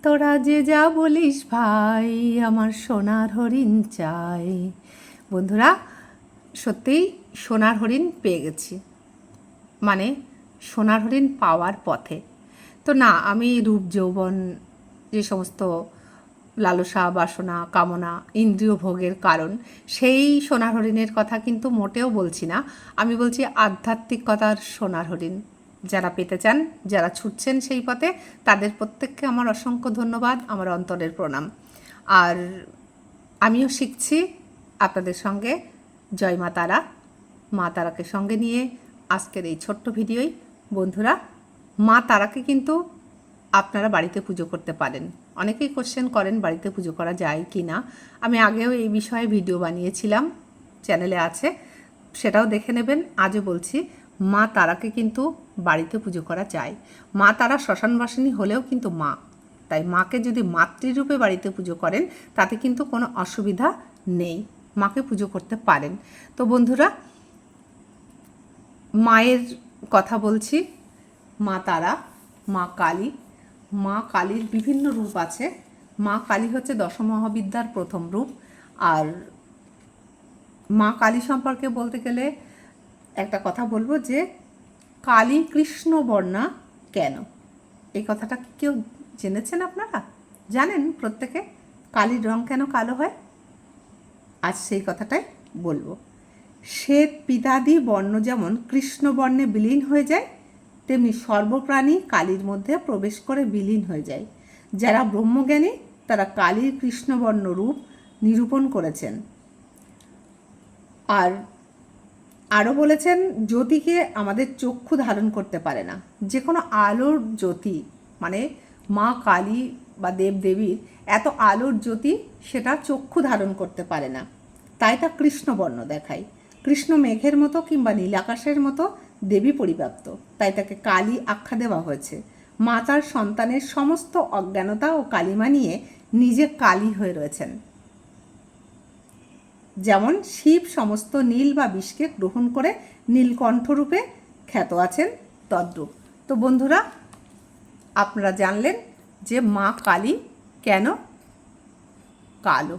তোরা যে যা বলিস ভাই, আমার সোনার হরিণ চাই। বন্ধুরা, সত্যিই সোনার হরিণ পেয়ে গেছি, মানে সোনার হরিণ পাওয়ার পথে। তো না, আমি রূপ যৌবন, যে সমস্ত লালসা বাসনা কামনা ইন্দ্রিয় ভোগের কারণ, সেই সোনার হরিণের কথা কিন্তু মোটেও বলছি না। আমি বলছি আধ্যাত্মিকতার সোনার হরিণ। যারা পেতে চান, যারা ছুটছেন সেই পথে, তাদের প্রত্যেককে আমার অসংখ্য ধন্যবাদ, আমার অন্তরের প্রণাম। আর আমিও শিখছি আপনাদের সঙ্গে। জয় মা তারা। মা তারাকে সঙ্গে নিয়ে আজকের এই ছোট্ট ভিডিওই। বন্ধুরা, মা তারাকে কিন্তু আপনারা বাড়িতে পুজো করতে পারেন। অনেকেই কোশ্চেন করেন বাড়িতে পুজো করা যায় কি না। আমি আগেও এই বিষয়ে ভিডিও বানিয়েছিলাম, চ্যানেলে আছে, সেটাও দেখে নেবেন। আজও বলছি, মা তারাকে কিন্তু বাড়িতে পুজো করা যায়। মা তারা শ্মশানবাসিনী হলেও কিন্তু মা, তাই মাকে যদি মাতৃরূপে বাড়িতে পুজো করেন তাতে কিন্তু কোনো অসুবিধা নেই, মাকে পুজো করতে পারেন। তো বন্ধুরা, মায়ের কথা বলছি। মা তারা, মা কালী। মা কালীর বিভিন্ন রূপ আছে। মা কালী হচ্ছে দশমহাবিদ্যার প্রথম রূপ। আর মা কালী সম্পর্কে বলতে গেলে একটা কথা বলবো, যে কালী কৃষ্ণবর্ণা কেন, এই কথাটা কি কেউ জেনেছেন? আপনারা জানেন প্রত্যেকে কালীর রং কেন কালো হয়? আজ সেই কথাটাই বলবো। শ্বেত পিতাদি বর্ণ যেমন কৃষ্ণবর্ণে বিলীন হয়ে যায়, তেমনি সর্বপ্রাণী কালীর মধ্যে প্রবেশ করে বিলীন হয়ে যায়। যারা ব্রহ্মজ্ঞানী তারা কালীর কৃষ্ণবর্ণ রূপ নিরূপণ করেছেন। আর আরও বলেছেন, জ্যোতিকে আমাদের চক্ষু ধারণ করতে পারে না। যে কোনো আলোর জ্যোতি, মানে মা কালী বা দেবদেবীর এত আলোর জ্যোতি সেটা চক্ষু ধারণ করতে পারে না, তাই তা কৃষ্ণবর্ণ দেখায়। কৃষ্ণ মেঘের মতো কিংবা নীল আকাশের মতো দেবী পরিব্যাপ্ত, তাই তাকে কালী আখ্যা দেওয়া হয়েছে। মা তার সন্তানের সমস্ত অজ্ঞানতা ও কালিমা নিয়ে নিজে কালী হয়ে রয়েছেন। যেমন শিব সমস্ত নীল বা বিষকে গ্রহণ করে নীলকণ্ঠরূপে খ্যাত আছেন, তদ্রূপ। তো বন্ধুরা, আপনারা জানলেন যে মা কালী কেন কালো।